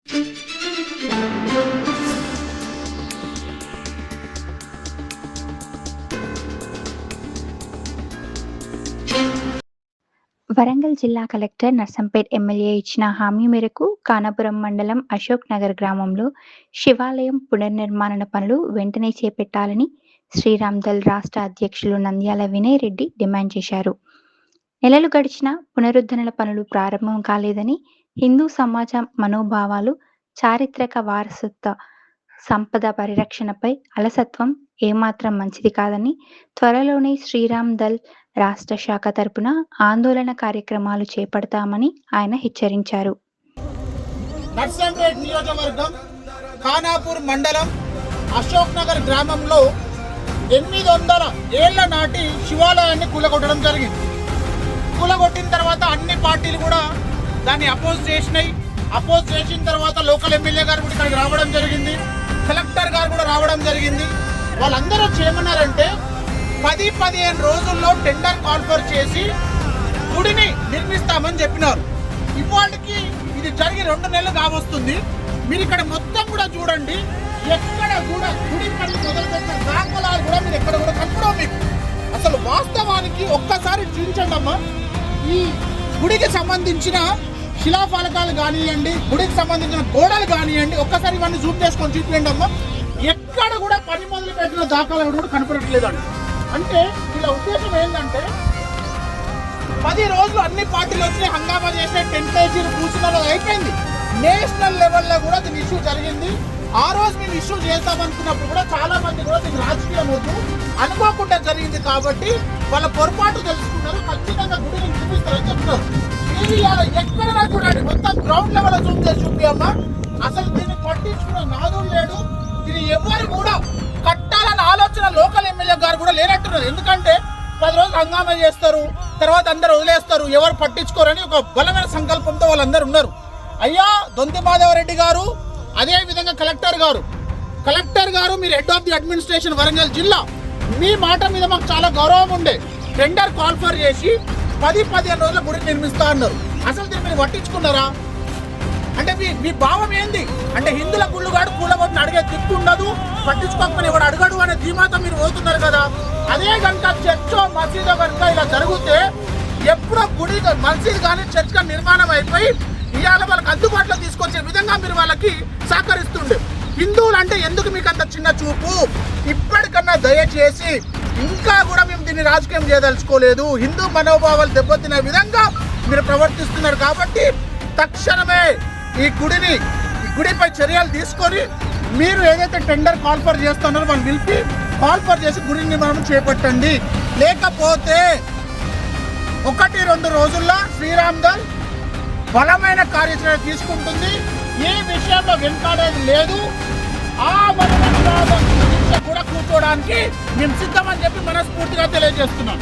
వరంగల్ జిల్లా collector Narsampet MLA ఇచ్చిన హామీ మేరకు ఖానాపురం మండలం అశోక్ నగర్ గ్రామంలో శివాలయం పునర్నిర్మాణ పనులు వెంటనే చేపట్టాలని శ్రీరామ్ దళ్ రాష్ట్ర అధ్యక్షులు నంద్యాల వినయ్ రెడ్డి డిమాండ్ చేశారు. నెలలు గడిచినా పునరుద్ధరణ పనులు ప్రారంభం కాలేదని, హిందూ సమాజం మనోభావాలు, చారిత్రక వారసత్వ సంపద పరిరక్షణపై అలసత్వం ఏమాత్రం మంచిది కాదని, త్వరలోనే శ్రీరామ్ దళ్ రాష్ట్ర శాఖ తరపున ఆందోళన కార్యక్రమాలు చేపడతామని ఆయన హెచ్చరించారు. నర్సంపేట్ నియోజకవర్గం ఖానాపూర్ మండలం అశోక్ నగర్ గ్రామంలో 800 ఏళ్ల నాటి శివాలయాన్ని కూలగొట్టడం జరిగింది. కూలగొట్టిన తర్వాత అన్ని పార్టీలు కూడా దాన్ని అపోజ్ చేసినాయి. అపోజ్ చేసిన తర్వాత లోకల్ ఎమ్మెల్యే గారు కూడా ఇక్కడికి రావడం జరిగింది, కలెక్టర్ గారు కూడా రావడం జరిగింది. వాళ్ళందరూ ఏమన్నారంటే 10-15 రోజుల్లో టెండర్ కాన్ఫర్ చేసి గుడిని నిర్మిస్తామని చెప్పినారు. ఇవాళకి ఇది జరిగి 2 నెలలు కావస్తుంది. మీరు ఇక్కడ మొత్తం కూడా చూడండి, ఎక్కడ కూడా గుడి పనులు మొదలుపెట్టిన దాఖలాలు కూడా మీరు ఎక్కడ కూడా కనపడవు. మీకు అసలు వాస్తవానికి ఒక్కసారి చూపించండి అమ్మా. ఈ గుడికి సంబంధించిన శిలాఫలకాలు కానివ్వండి, గుడికి సంబంధించిన గోడలు కానివ్వండి, ఒక్కసారి ఇవన్నీ జూమ్ చేసుకొని చూపించండి అమ్మా. ఎక్కడ కూడా పని మొదలు పెట్టిన దాఖలాలు కూడా కనపడట్లేదండి. అంటే వీళ్ళ ఉద్దేశం ఏంటంటే 10 రోజులు అన్ని పార్టీలు వచ్చి హంగామా చేసే 10 పేజీలు కూర్చున్న అయిపోయింది. నేషనల్ లెవెల్లో కూడా దీని ఇష్యూ జరిగింది. ఆ రోజు మేము ఇష్యూ చేద్దామనుకున్నప్పుడు కూడా చాలా మంది కూడా దీనికి రాజకీయం వద్దు అనుకోకుండా జరిగింది కాబట్టి వాళ్ళ పొరపాటు తెలుసుకున్నారు. ఖచ్చితంగా గుడిని చూపిస్తారని చెప్తారు. ఎక్కడైనా చూడండి, మొత్తం గ్రౌండ్ లెవెల్ జూమ్ చేసి చూపియమ్మా. అసలు దీన్ని పట్టించుకున్న నాదుడు లేడు. దీన్ని ఎవరు కూడా కట్టాలన్న ఆలోచన లోకల్ ఎమ్మెల్యే గారు కూడా లేనట్టున్నారు. ఎందుకంటే 10 రోజులు హంగామా చేస్తారు, తర్వాత అందరు వదిలేస్తారు, ఎవరు పట్టించుకోరని ఒక బలమైన సంకల్పంతో వాళ్ళందరూ ఉన్నారు. అయ్యా దొంతి మాధవరెడ్డి గారు, అదే విధంగా కలెక్టర్ గారు మీరు head of the administration Warangal జిల్లా, మీ మాట మీద మాకు చాలా గౌరవం ఉండే. టెండర్ కాన్ఫర్ చేసి 10-15 రోజుల గుడిని నిర్మిస్తా అన్నారు. అసలు దీన్ని మీరు పట్టించుకున్నారా? అంటే మీ భావం ఏంది? అంటే హిందువుల గుళ్ళు గాడు కూలగొట్టిన అడిగే దిక్కు ఉండదు, పట్టించుకోకపోతే ఎవడు అడగడు అనే ధీమాతో మీరు పోతున్నారు కదా. అదే కనుక చర్చో మసీదో కనుక ఇలా జరిగితే ఎప్పుడో గుడి మసీద్ కానీ చర్చ్ కానీ నిర్మాణం అయిపోయి ఇవాళ వాళ్ళకి అందుబాటులో తీసుకొచ్చే విధంగా మీరు వాళ్ళకి సహకరిస్తుండే. హిందువులు అంటే ఎందుకు మీకు అంత చిన్న చూపు? ఇప్పటికన్నా దయచేసి, ఇంకా కూడా మేము దీన్ని రాజకీయం చేయదలుచుకోలేదు. హిందూ మనోభావాలు దెబ్బతినే విధంగా మీరు ప్రవర్తిస్తున్నారు కాబట్టి తక్షణమే ఈ గుడిపై చర్యలు తీసుకొని మీరు ఏదైతే టెండర్ కాన్ఫర్ చేస్తున్నారో వాళ్ళు పిలిపి కాన్ఫర్ చేసి గుడి నిర్మాణం చేపట్టండి. లేకపోతే 1-2 రోజుల్లో శ్రీరామ్ దళ్ బలమైన కార్యాచరణ తీసుకుంటుంది. ఈ విషయంలో వెనుకాడేది లేదు. ఆ బలమైన కూడా కూర్చోవడానికి మేము సిద్ధమని చెప్పి మనస్ఫూర్తిగా తెలియజేస్తున్నాం.